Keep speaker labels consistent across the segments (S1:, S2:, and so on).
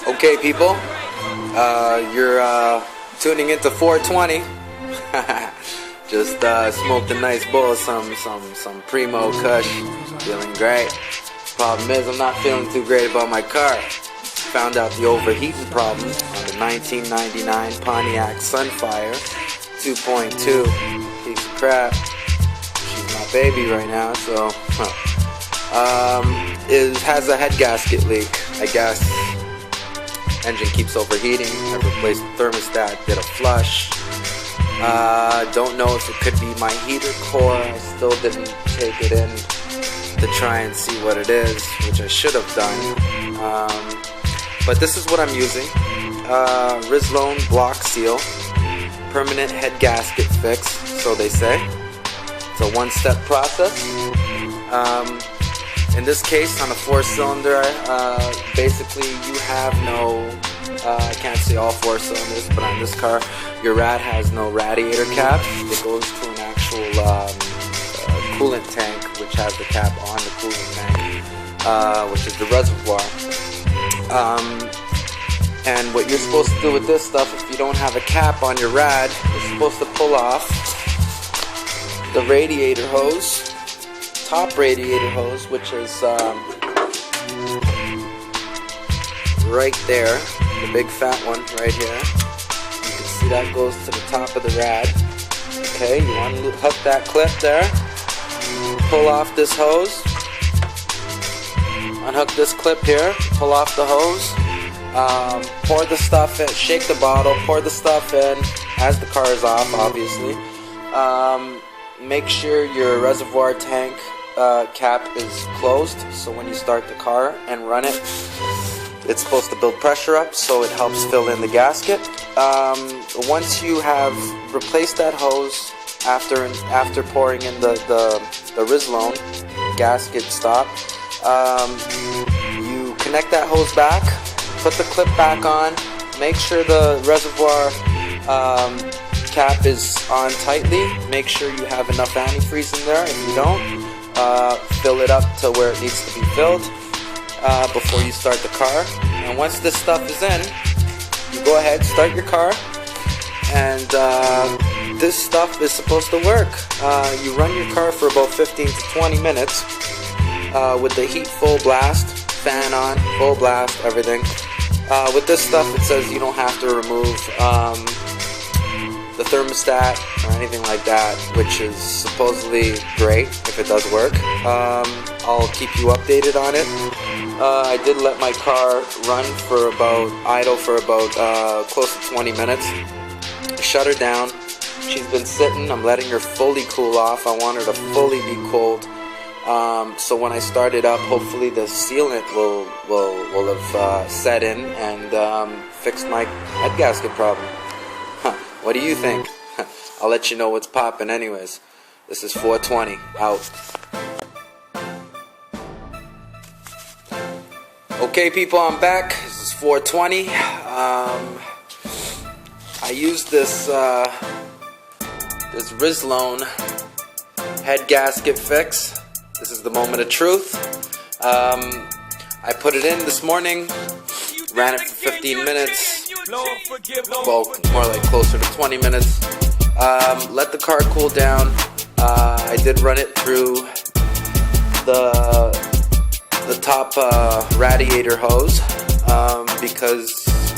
S1: Okay, people, you're tuning into 420. Just smoked a nice bowl of some primo kush. Feeling great. Problem is, I'm not feeling too great about my car. Found out the overheating problem on the 1999 Pontiac Sunfire 2.2. Piece of crap. She's my baby right now, so has a head gasket leak. I guess engine keeps overheating. I replaced the thermostat, did a flush. Don't know if it could be my heater core. I still didn't take it in to try and see what it is, which I should have done. But this is what I'm using. Rislone block seal, permanent head gasket fix, so they say. It's a one-step process. In this case, on a 4-cylinder, basically you have no, I can't say all 4 cylinders, but on this car, your rad has no radiator cap. It goes to an actual coolant tank, which has the cap on the coolant tank, which is the reservoir. And what you're supposed to do with this stuff, if you don't have a cap on your rad, you're supposed to pull off the radiator hose, top radiator hose, which is right there, the big fat one right here. You can see that goes to the top of the rad. Okay, you want to hook that clip there, pull off this hose, unhook this clip here, pull off the hose, pour the stuff in, shake the bottle, pour the stuff in as the car is off, obviously. Make sure your reservoir tank cap is closed, so when you start the car and run it, it's supposed to build pressure up, so it helps fill in the gasket. Once you have replaced that hose, after pouring in the Rislone gasket stop, you connect that hose back, put the clip back on, make sure the reservoir cap is on tightly, make sure you have enough antifreeze in there. If you don't, fill it up to where it needs to be filled before you start the car. And once this stuff is in, you go ahead, start your car, and this stuff is supposed to work. You run your car for about 15 to 20 minutes with the heat full blast, fan on, full blast, everything. With this stuff, it says you don't have to remove the thermostat or anything like that, which is supposedly great if it does work. I'll keep you updated on it. I did let my car run for idle for about close to 20 minutes. Shut her down. She's been sitting. I'm letting her fully cool off. I want her to fully be cold. So when I start it up, hopefully the sealant will have set in and fixed my head gasket problem. What do you think? I'll let you know what's popping anyways. This is 420, out. Okay people, I'm back. This is 420. I used this Rislone head gasket fix. This is the moment of truth. I put it in this morning, ran it for 15 minutes. Well, more like closer to 20 minutes. Let the car cool down. I did run it through the top radiator hose because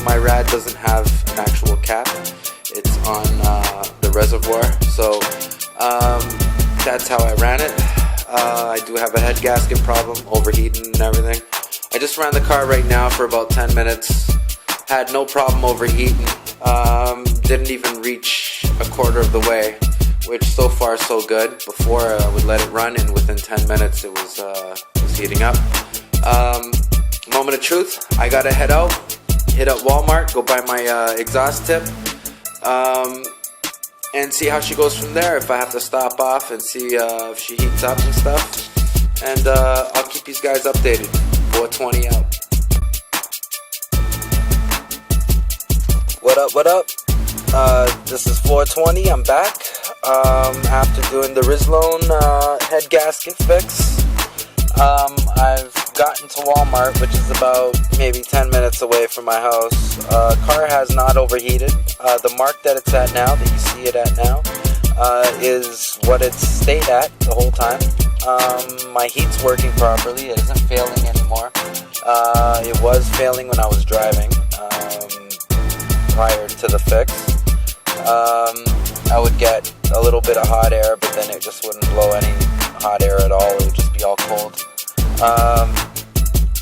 S1: my rad doesn't have an actual cap. It's on the reservoir, so that's how I ran it. I do have a head gasket problem, overheating and everything. I just ran the car right now for about 10 minutes. Had no problem overheating. Didn't even reach a quarter of the way, which so far so good. Before I would let it run, and within 10 minutes it was heating up. Moment of truth. I gotta head out, hit up Walmart, go buy my exhaust tip, and see how she goes from there. If I have to stop off and see if she heats up and stuff, and I'll keep these guys updated. 420 out. What up, what up? This is 420, I'm back. After doing the Rislone head gasket fix, I've gotten to Walmart, which is about maybe 10 minutes away from my house. Car has not overheated. The mark that it's at now, that you see it at now, is what it's stayed at the whole time. My heat's working properly. It isn't failing anymore. It was failing when I was driving prior to the fix. I would get a little bit of hot air, but then it just wouldn't blow any hot air at all. It would just be all cold.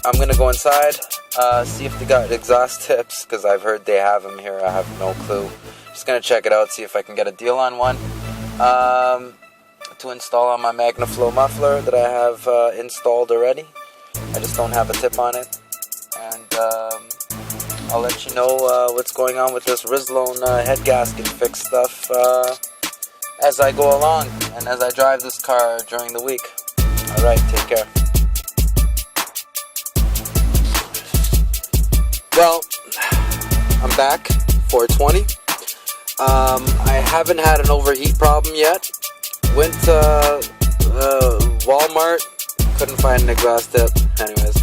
S1: I'm going to go inside, see if they got exhaust tips, because I've heard they have them here. I have no clue. Just going to check it out, see if I can get a deal on one. To install on my MagnaFlow muffler that I have installed already. I just don't have a tip on it. And I'll let you know what's going on with this Rislone head gasket fix stuff as I go along and as I drive this car during the week. Alright, take care. Well, I'm back, 420. I haven't had an overheat problem yet. Went to Walmart, couldn't find an exhaust tip. Anyways,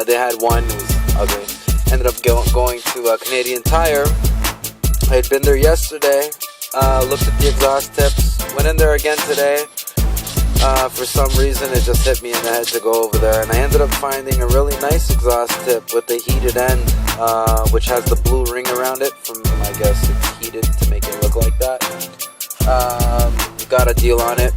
S1: they had one, it was ugly. Ended up going to Canadian Tire. I had been there yesterday, looked at the exhaust tips, went in there again today. For some reason it just hit me in the head to go over there, and I ended up finding a really nice exhaust tip with the heated end, which has the blue ring around it from, I guess it's heated to make it look like that. Got a deal on it.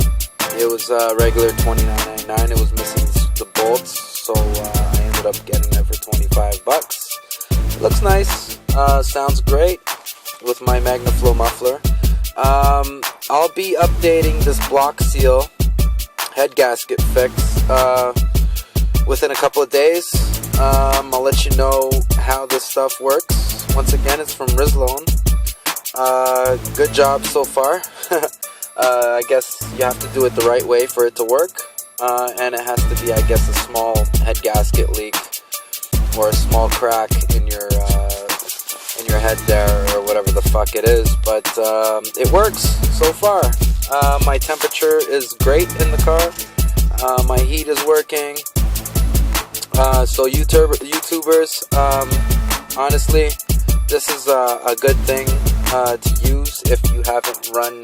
S1: It was regular $29.99. It was missing the bolts, so I ended up getting it for $25. It looks nice, sounds great with my MagnaFlow muffler. I'll be updating this block seal head gasket fix within a couple of days. I'll let you know how this stuff works. Once again, it's from Rislone. Good job so far. I guess you have to do it the right way for it to work, and it has to be, I guess, a small head gasket leak or a small crack in your head there, or whatever the fuck it is. But it works so far. My temperature is great in the car. My heat is working. So YouTubers, honestly, this is a good thing to use if you haven't run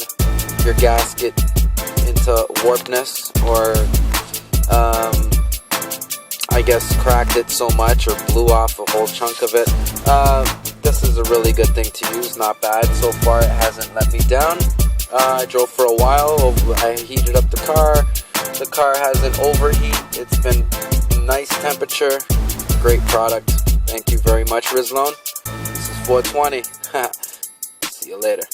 S1: your gasket into warpness, or I guess cracked it so much or blew off a whole chunk of it. This is a really good thing to use. Not bad so far. It hasn't let me down. I drove for a while. I heated up the car. The car hasn't overheat. It's been nice temperature. Great product. Thank you very much, Rislone. This is 420. See you later.